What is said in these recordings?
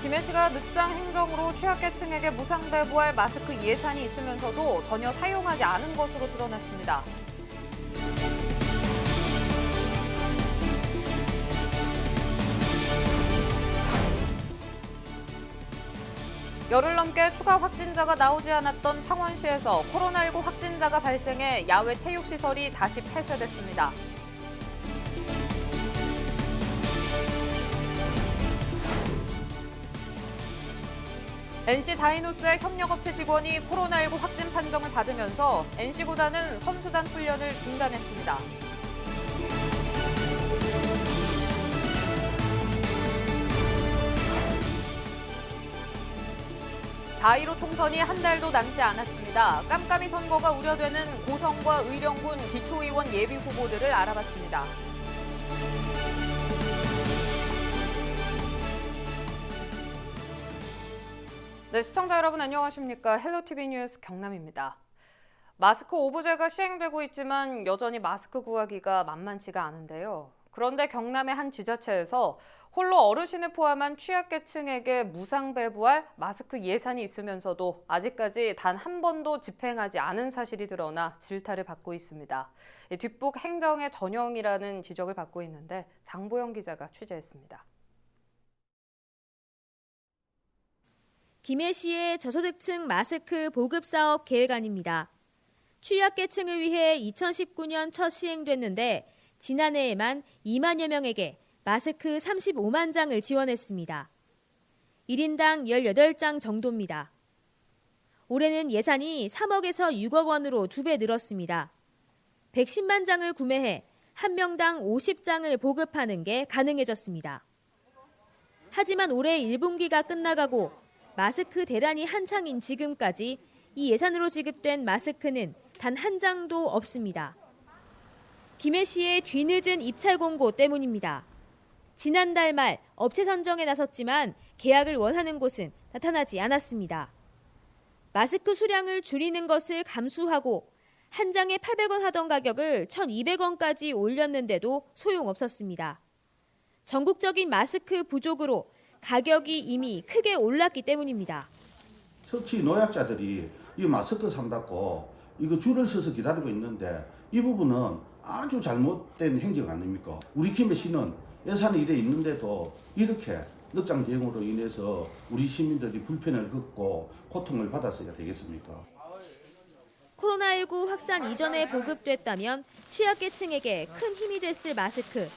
김해시가 늑장 행정으로 취약계층에게 무상 배부할 마스크 예산이 있으면서도 전혀 사용하지 않은 것으로 드러났습니다. 열흘 넘게 추가 확진자가 나오지 않았던 창원시에서 코로나19 확진자가 발생해 야외 체육시설이 다시 폐쇄됐습니다. NC 다이노스의 협력업체 직원이 코로나19 확진 판정을 받으면서 NC구단은 선수단 훈련을 중단했습니다. 4.15 총선이 한 달도 남지 않았습니다. 깜깜이 선거가 우려되는 고성과 의령군 기초의원 예비 후보들을 알아봤습니다. 네, 시청자 여러분 안녕하십니까? 헬로티비 뉴스 경남입니다. 마스크 오부제가 시행되고 있지만 여전히 마스크 구하기가 만만치가 않은데요. 그런데 경남의 한 지자체에서 홀로 어르신을 포함한 취약계층에게 무상 배부할 마스크 예산이 있으면서도 아직까지 단 한 번도 집행하지 않은 사실이 드러나 질타를 받고 있습니다. 뒷북 행정의 전형이라는 지적을 받고 있는데 장보영 기자가 취재했습니다. 김해시의 저소득층 마스크 보급 사업 계획안입니다. 취약계층을 위해 2019년 첫 시행됐는데 지난해에만 2만여 명에게 마스크 35만 장을 지원했습니다. 1인당 18장 정도입니다. 올해는 예산이 3억에서 6억 원으로 2배 늘었습니다. 110만 장을 구매해 한 명당 50장을 보급하는 게 가능해졌습니다. 하지만 올해 1분기가 끝나가고 마스크 대란이 한창인 지금까지 이 예산으로 지급된 마스크는 단 한 장도 없습니다. 김해시의 뒤늦은 입찰 공고 때문입니다. 지난달 말 업체 선정에 나섰지만 계약을 원하는 곳은 나타나지 않았습니다. 마스크 수량을 줄이는 것을 감수하고 한 장에 800원 하던 가격을 1,200원까지 올렸는데도 소용없었습니다. 전국적인 마스크 부족으로 가격이 이미 크게 올랐기 때문입니다. 처치 노약자들이 이 마스크 산다고 이거 줄을 서서 기다리고 있는데 이 부분은 아주 잘못된 행정 아닙니까? 우리 김해시는 예산이 이래 있는데도 이렇게 늑장 대응으로 인해서 우리 시민들이 불편을 겪고 고통을 받았어야 되겠습니까? 코로나19 확산 이전에 보급됐다면 취약계층에게 큰 힘이 됐을 마스크.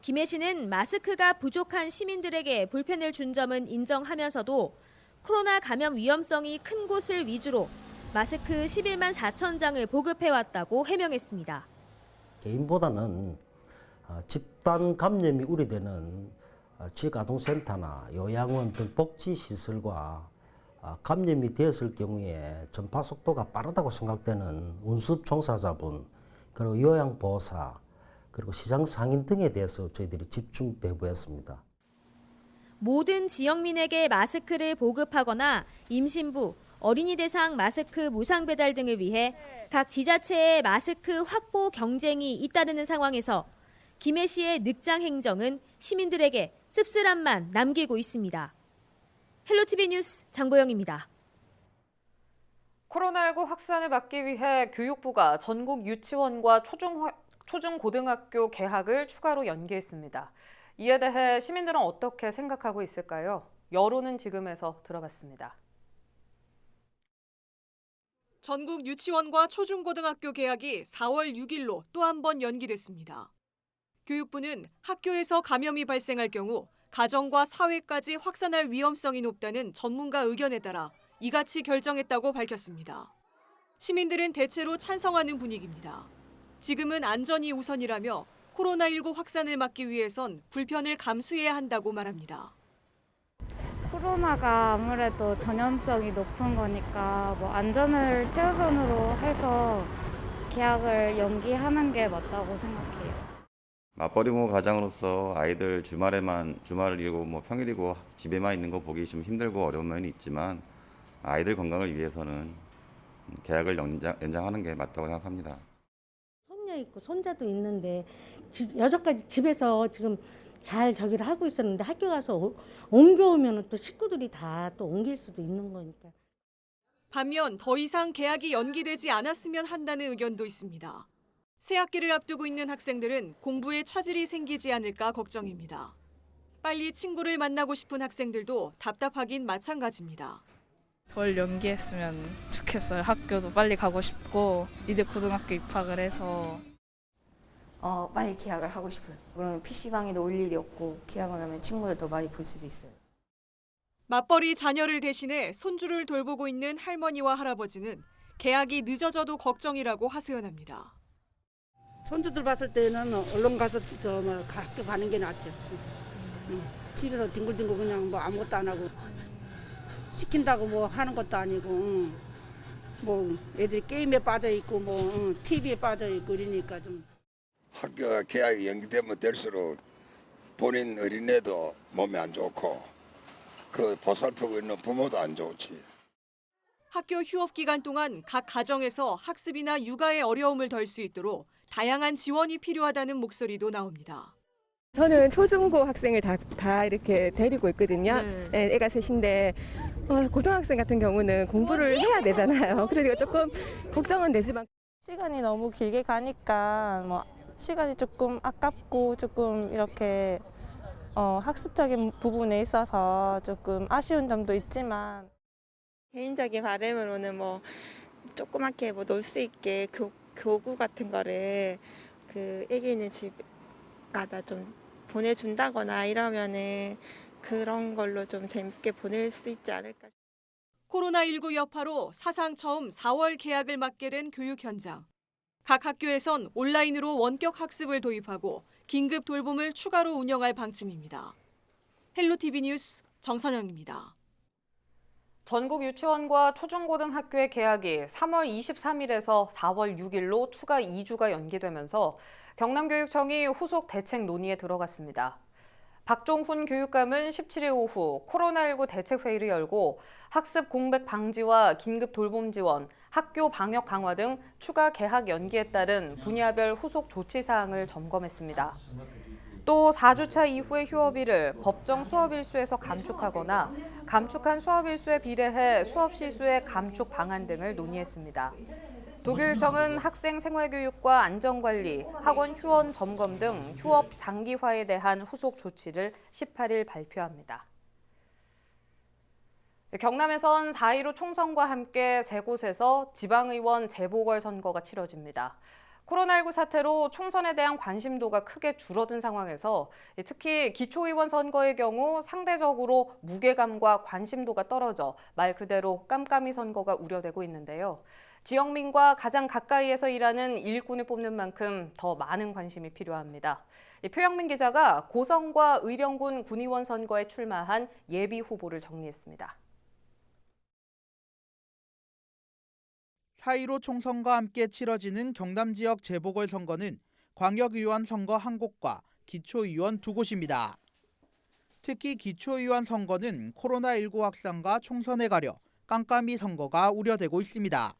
김해시는 마스크가 부족한 시민들에게 불편을 준 점은 인정하면서도 코로나 감염 위험성이 큰 곳을 위주로 마스크 11만 4천 장을 보급해왔다고 해명했습니다. 개인보다는 집단 감염이 우려되는 지역아동센터나 요양원 등 복지시설과 감염이 되었을 경우에 전파 속도가 빠르다고 생각되는 운수 종사자분, 그리고 요양보호사, 그리고 시장 상인 등에 대해서 저희들이 집중 배부했습니다. 모든 지역민에게 마스크를 보급하거나 임신부, 어린이 대상 마스크 무상 배달 등을 위해 각 지자체의 마스크 확보 경쟁이 잇따르는 상황에서 김해시의 늑장 행정은 시민들에게 씁쓸함만 남기고 있습니다. 헬로티비 뉴스 장보영입니다. 코로나19 확산을 막기 위해 교육부가 전국 유치원과 초중고등학교 개학을 추가로 연기했습니다. 이에 대해 시민들은 어떻게 생각하고 있을까요? 여론은 지금에서 들어봤습니다. 전국 유치원과 초중고등학교 개학이 4월 6일로 또 한 번 연기됐습니다. 교육부는 학교에서 감염이 발생할 경우 가정과 사회까지 확산할 위험성이 높다는 전문가 의견에 따라 이같이 결정했다고 밝혔습니다. 시민들은 대체로 찬성하는 분위기입니다. 지금은 안전이 우선이라며 코로나19 확산을 막기 위해선 불편을 감수해야 한다고 말합니다. 코로나가 아무래도 전염성이 높은 거니까 안전을 최우선으로 해서 개학을 연기하는 게 맞다고 생각해요. 맞벌이모 가장으로서 아이들 주말이고 평일이고 집에만 있는 거 보기 좀 힘들고 어려운 면이 있지만 아이들 건강을 위해서는 개학을 연장하는 게 맞다고 생각합니다. 손녀 있고 손자도 있는데 여태까지 집에서 지금 잘 저기를 하고 있었는데 학교 가서 옮겨오면 또 식구들이 다 또 옮길 수도 있는 거니까. 반면 더 이상 개학이 연기되지 않았으면 한다는 의견도 있습니다. 새 학기를 앞두고 있는 학생들은 공부에 차질이 생기지 않을까 걱정입니다. 빨리 친구를 만나고 싶은 학생들도 답답하긴 마찬가지입니다. 덜 연기했으면 좋겠어요. 학교도 빨리 가고 싶고 이제 고등학교 입학을 해서 빨리 계약을 하고 싶어요. 그러면 PC방에도 올 일이 없고 계약을 하면 친구들도 많이 볼 수도 있어요. 맞벌이 자녀를 대신해 손주를 돌보고 있는 할머니와 할아버지는 계약이 늦어져도 걱정이라고 하소연합니다. 손주들 봤을 때는 얼른 가서 학교 가는 게 낫죠. 집에서 뒹굴뒹굴 그냥 뭐 아무것도 안 하고 시킨다고 뭐 하는 것도 아니고 뭐 애들이 게임에 빠져 있고 뭐 TV에 빠져 있고 이러니까 좀. 학교가 개학이 연기되면 될수록 본인 어린애도 몸에 안 좋고 그 보살피고 있는 부모도 안 좋지. 학교 휴업 기간 동안 각 가정에서 학습이나 육아에 어려움을 덜 수 있도록 다양한 지원이 필요하다는 목소리도 나옵니다. 저는 초중고 학생을 다 이렇게 데리고 있거든요. 네, 애가 셋인데 고등학생 같은 경우는 공부를 해야 되잖아요. 그러니까 조금 걱정은 되지만 시간이 너무 길게 가니까 뭐 시간이 조금 아깝고 조금 이렇게 학습적인 부분에 있어서 조금 아쉬운 점도 있지만 개인적인 바람으로는 뭐 조그맣게 뭐 놀 수 있게 교구 같은 거를 그 애기 있는 집마다 좀 보내준다거나 이러면은 그런 걸로 좀 재밌게 보낼 수 있지 않을까. 코로나19 여파로 사상 처음 4월 개학을 맞게 된 교육 현장. 각 학교에선 온라인으로 원격 학습을 도입하고 긴급 돌봄을 추가로 운영할 방침입니다. 헬로티비 뉴스 정선영입니다. 전국 유치원과 초중고등학교의 개학이 3월 23일에서 4월 6일로 추가 2주가 연기되면서 경남교육청이 후속 대책 논의에 들어갔습니다. 박종훈 교육감은 17일 오후 코로나19 대책회의를 열고 학습 공백 방지와 긴급 돌봄 지원, 학교 방역 강화 등 추가 개학 연기에 따른 분야별 후속 조치 사항을 점검했습니다. 또 4주차 이후의 휴업일을 법정 수업일수에서 감축하거나 감축한 수업일수에 비례해 수업 시수의 감축 방안 등을 논의했습니다. 도교육청은 학생 생활교육과 안전관리, 학원 휴원 점검 등 휴업 장기화에 대한 후속 조치를 18일 발표합니다. 경남에선 4.15 총선과 함께 세 곳에서 지방의원 재보궐선거가 치러집니다. 코로나19 사태로 총선에 대한 관심도가 크게 줄어든 상황에서 특히 기초의원 선거의 경우 상대적으로 무게감과 관심도가 떨어져 말 그대로 깜깜이 선거가 우려되고 있는데요. 지역민과 가장 가까이에서 일하는 일꾼을 뽑는 만큼 더 많은 관심이 필요합니다. 표영민 기자가 고성과 의령군 군의원 선거에 출마한 예비 후보를 정리했습니다. 4.15 총선과 함께 치러지는 경남 지역 재보궐선거는 광역의원 선거 1곳과 기초의원 2곳입니다. 특히 기초의원 선거는 코로나19 확산과 총선에 가려 깜깜이 선거가 우려되고 있습니다.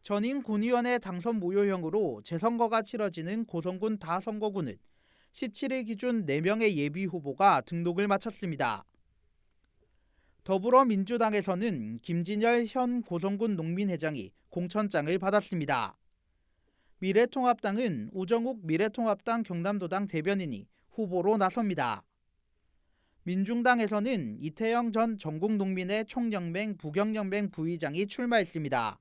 전임 군의원의 당선 무효형으로 재선거가 치러지는 고성군 다선거구는 17일 기준 4명의 예비 후보가 등록을 마쳤습니다. 더불어민주당에서는 김진열 현 고성군 농민회장이 공천장을 받았습니다. 미래통합당은 우정욱 미래통합당 경남도당 대변인이 후보로 나섭니다. 민중당에서는 이태영 전 전국농민회 총연맹 부경연맹 부의장이 출마했습니다.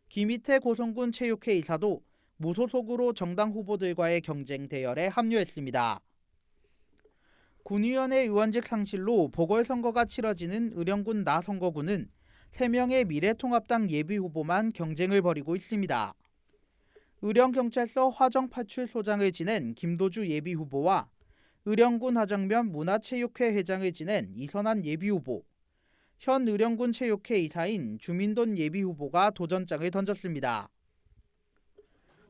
김희태 고성군 체육회 이사도 무소속으로 정당 후보들과의 경쟁 대열에 합류했습니다. 군의원의 의원직 상실로 보궐선거가 치러지는 의령군 나선거구는 3명의 미래통합당 예비후보만 경쟁을 벌이고 있습니다. 의령경찰서 화정파출소장을 지낸 김도주 예비후보와 의령군 하정면 문화체육회 회장을 지낸 이선한 예비후보, 현 의령군 체육회 이사인 주민돈 예비후보가 도전장을 던졌습니다.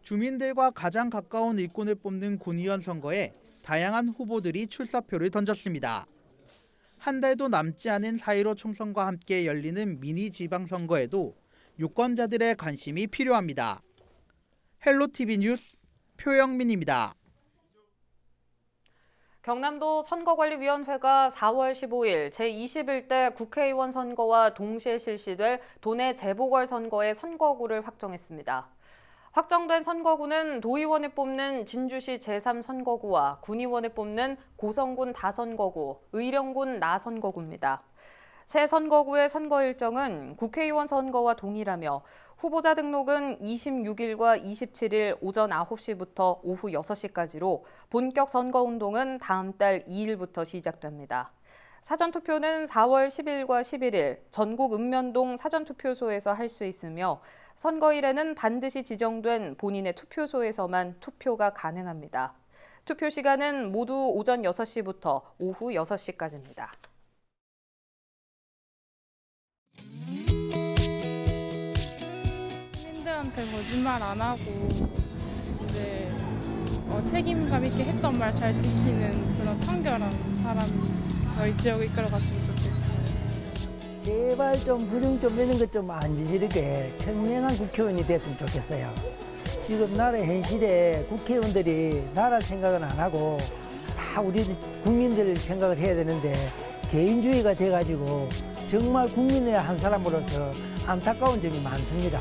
주민들과 가장 가까운 일꾼을 뽑는 군의원 선거에 다양한 후보들이 출사표를 던졌습니다. 한 달도 남지 않은 4.15 총선과 함께 열리는 미니 지방선거에도 유권자들의 관심이 필요합니다. 헬로티비 뉴스 표영민입니다. 경남도 선거관리위원회가 4월 15일 제21대 국회의원 선거와 동시에 실시될 도내 재보궐선거의 선거구를 확정했습니다. 확정된 선거구는 도의원을 뽑는 진주시 제3선거구와 군의원을 뽑는 고성군 다선거구, 의령군 나선거구입니다. 새 선거구의 선거 일정은 국회의원 선거와 동일하며 후보자 등록은 26일과 27일 오전 9시부터 오후 6시까지로 본격 선거운동은 다음 달 2일부터 시작됩니다. 사전투표는 4월 10일과 11일 전국 읍면동 사전투표소에서 할 수 있으며 선거일에는 반드시 지정된 본인의 투표소에서만 투표가 가능합니다. 투표 시간은 모두 오전 6시부터 오후 6시까지입니다. 시민들한테 거짓말 안 하고 이제 책임감 있게 했던 말 잘 지키는 그런 청결한 사람이 저희 지역을 이끌어갔으면 좋겠고. 제발 좀 부정 좀 이런 것 좀 안 지지르게 청명한 국회의원이 됐으면 좋겠어요. 지금 나라 현실에 국회의원들이 나라 생각은 안 하고 다 우리 국민들 생각을 해야 되는데 개인주의가 돼가지고 정말 국민의 한 사람으로서 안타까운 점이 많습니다.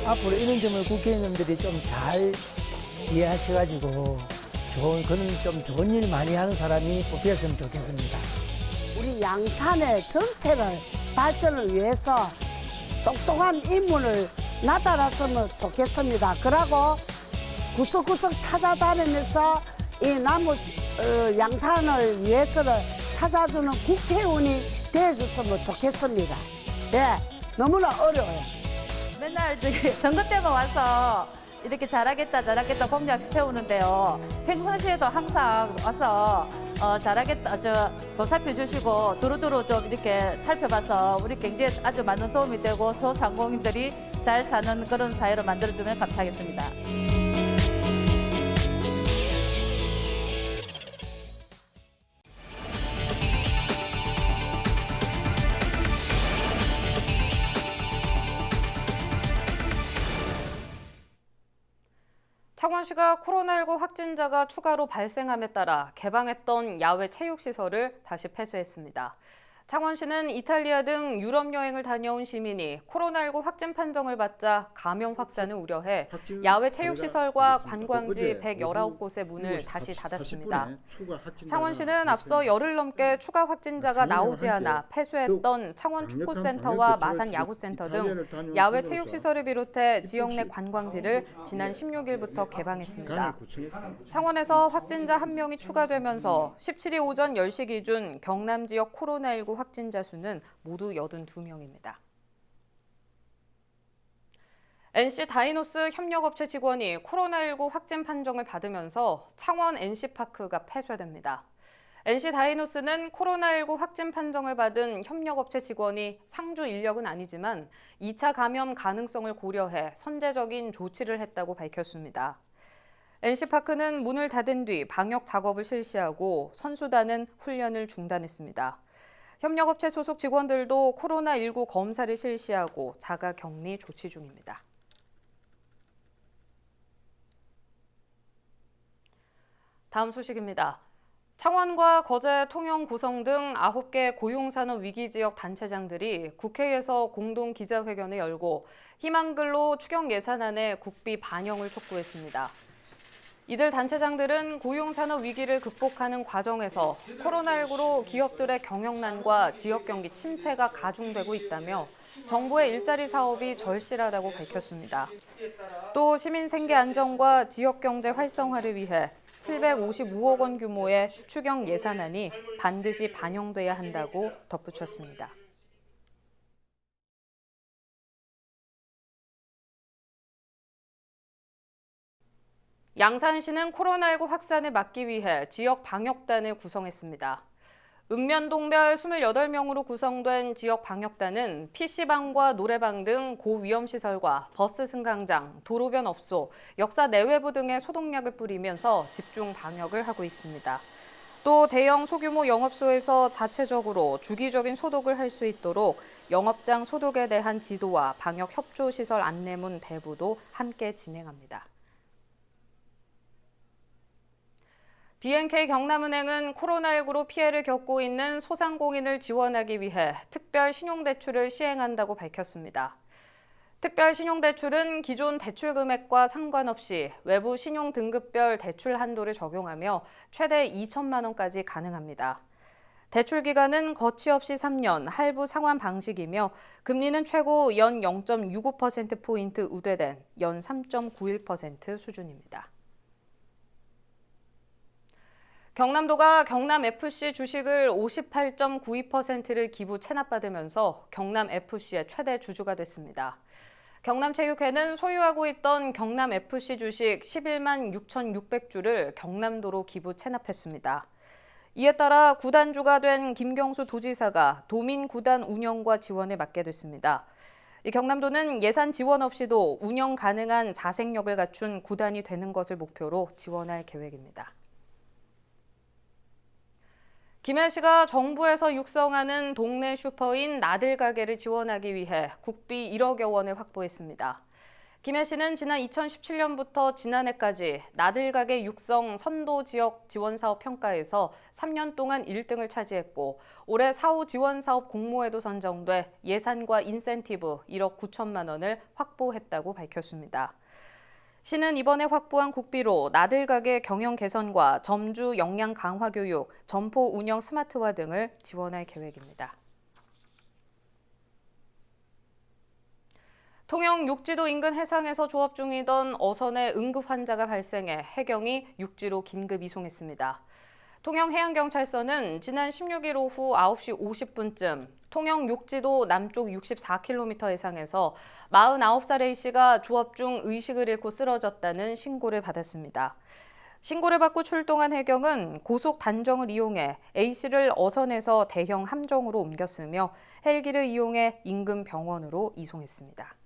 앞으로 이런 점을 국회의원들이 좀 잘 이해하셔가지고 좀 좋은 일 많이 하는 사람이 뽑혔으면 좋겠습니다. 우리 양산의 전체를 발전을 위해서 똑똑한 인물을 나타났으면 좋겠습니다. 그러고 구석구석 찾아다니면서 이 나무 양산을 위해서를 찾아주는 국회의원이 되어줬으면 좋겠습니다. 네, 너무나 어려워요. 맨날 선거 때만 와서 이렇게 잘하겠다 공약 세우는데요. 평상시에도 항상 와서 잘하겠다 보살펴 주시고 두루두루 좀 이렇게 살펴봐서 우리 경제에 아주 많은 도움이 되고 소상공인들이 잘 사는 그런 사회로 만들어주면 감사하겠습니다. 창원시가 코로나19 확진자가 추가로 발생함에 따라 개방했던 야외 체육시설을 다시 폐쇄했습니다. 창원시는 이탈리아 등 유럽 여행을 다녀온 시민이 코로나19 확진 판정을 받자 감염 확산을 우려해 야외 체육시설과 관광지 119곳의 문을 다시 닫았습니다. 창원시는 앞서 열흘 넘게 추가 확진자가 나오지 않아 폐쇄했던 창원 축구센터와 마산 야구센터 등 야외 체육시설을 비롯해 지역 내 관광지를 지난 16일부터 개방했습니다. 창원에서 확진자 1명이 추가되면서 17일 오전 10시 기준 경남 지역 코로나19 확진자 수는 모두 82명입니다. NC 다이노스 협력업체 직원이 코로나19 확진 판정을 받으면서 창원 NC파크가 폐쇄됩니다. NC 다이노스는 코로나19 확진 판정을 받은 협력업체 직원이 상주 인력은 아니지만 2차 감염 가능성을 고려해 선제적인 조치를 했다고 밝혔습니다. NC파크는 문을 닫은 뒤 방역 작업을 실시하고 선수단은 훈련을 중단했습니다. 협력업체 소속 직원들도 코로나19 검사를 실시하고 자가격리 조치 중입니다. 다음 소식입니다. 창원과 거제, 통영, 고성 등 9개 고용산업 위기지역 단체장들이 국회에서 공동 기자회견을 열고 희망근로 추경 예산안의 국비 반영을 촉구했습니다. 이들 단체장들은 고용산업 위기를 극복하는 과정에서 코로나19로 기업들의 경영난과 지역 경기 침체가 가중되고 있다며 정부의 일자리 사업이 절실하다고 밝혔습니다. 또 시민 생계 안정과 지역 경제 활성화를 위해 755억 원 규모의 추경 예산안이 반드시 반영돼야 한다고 덧붙였습니다. 양산시는 코로나19 확산을 막기 위해 지역 방역단을 구성했습니다. 읍면동별 28명으로 구성된 지역 방역단은 PC방과 노래방 등 고위험시설과 버스 승강장, 도로변 업소, 역사 내외부 등의 소독약을 뿌리면서 집중 방역을 하고 있습니다. 또 대형 소규모 영업소에서 자체적으로 주기적인 소독을 할 수 있도록 영업장 소독에 대한 지도와 방역 협조시설 안내문 배부도 함께 진행합니다. BNK 경남은행은 코로나19로 피해를 겪고 있는 소상공인을 지원하기 위해 특별 신용대출을 시행한다고 밝혔습니다. 특별 신용대출은 기존 대출 금액과 상관없이 외부 신용 등급별 대출 한도를 적용하며 최대 2천만 원까지 가능합니다. 대출 기간은 거치 없이 3년, 할부 상환 방식이며 금리는 최고 연 0.65%포인트 우대된 연 3.91% 수준입니다. 경남도가 경남FC 주식을 58.92%를 기부 체납받으면서 경남FC의 최대 주주가 됐습니다. 경남체육회는 소유하고 있던 경남FC 주식 11만 6,600주를 경남도로 기부 체납했습니다. 이에 따라 구단주가 된 김경수 도지사가 도민 구단 운영과 지원을 맡게 됐습니다. 경남도는 예산 지원 없이도 운영 가능한 자생력을 갖춘 구단이 되는 것을 목표로 지원할 계획입니다. 김해시가 정부에서 육성하는 동네 슈퍼인 나들가게를 지원하기 위해 국비 1억여 원을 확보했습니다. 김해시는 지난 2017년부터 지난해까지 나들가게 육성 선도 지역 지원사업 평가에서 3년 동안 1등을 차지했고 올해 사후 지원사업 공모에도 선정돼 예산과 인센티브 1억 9천만 원을 확보했다고 밝혔습니다. 시는 이번에 확보한 국비로 나들가게 경영 개선과 점주 역량 강화 교육, 점포 운영 스마트화 등을 지원할 계획입니다. 통영 육지도 인근 해상에서 조업 중이던 어선에 응급 환자가 발생해 해경이 육지로 긴급 이송했습니다. 통영해양경찰서는 지난 16일 오후 9시 50분쯤 통영 육지도 남쪽 64km 해상에서 49살 A씨가 조업 중 의식을 잃고 쓰러졌다는 신고를 받았습니다. 신고를 받고 출동한 해경은 고속 단정을 이용해 A씨를 어선에서 대형 함정으로 옮겼으며 헬기를 이용해 인근 병원으로 이송했습니다.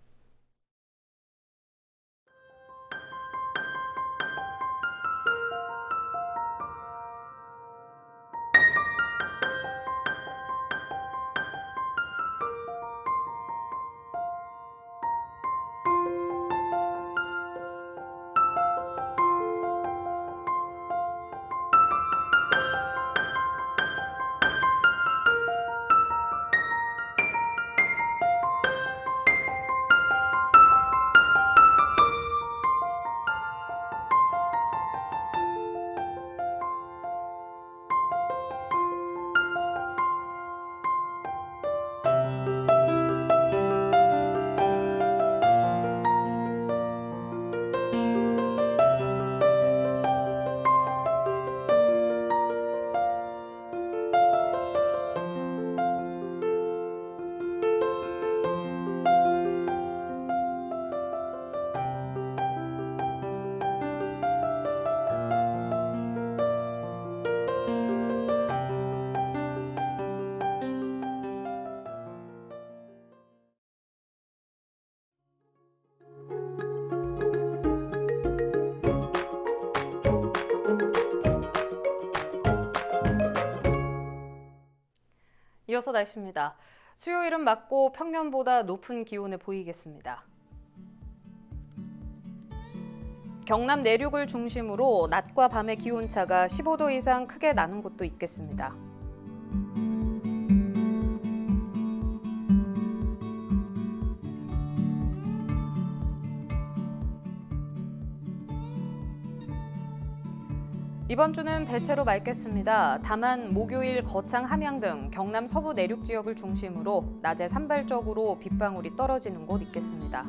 이어서 날씨입니다. 수요일은 맑고 평년보다 높은 기온을 보이겠습니다. 경남 내륙을 중심으로 낮과 밤의 기온차가 15도 이상 크게 나는 곳도 있겠습니다. 이번 주는 대체로 맑겠습니다. 다만 목요일 거창 함양 등 경남 서부 내륙 지역을 중심으로 낮에 산발적으로 빗방울이 떨어지는 곳 있겠습니다.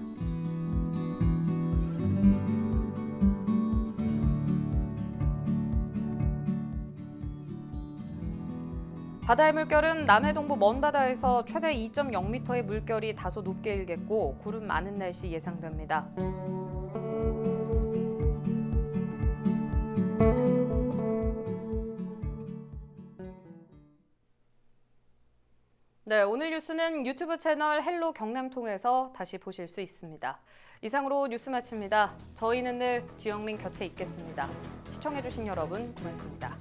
바다의 물결은 남해 동부 먼바다에서 최대 2.0m의 물결이 다소 높게 일겠고 구름 많은 날씨 예상됩니다. 네, 오늘 뉴스는 유튜브 채널 헬로 경남 통해서 다시 보실 수 있습니다. 이상으로 뉴스 마칩니다. 저희는 늘 지영민 곁에 있겠습니다. 시청해주신 여러분 고맙습니다.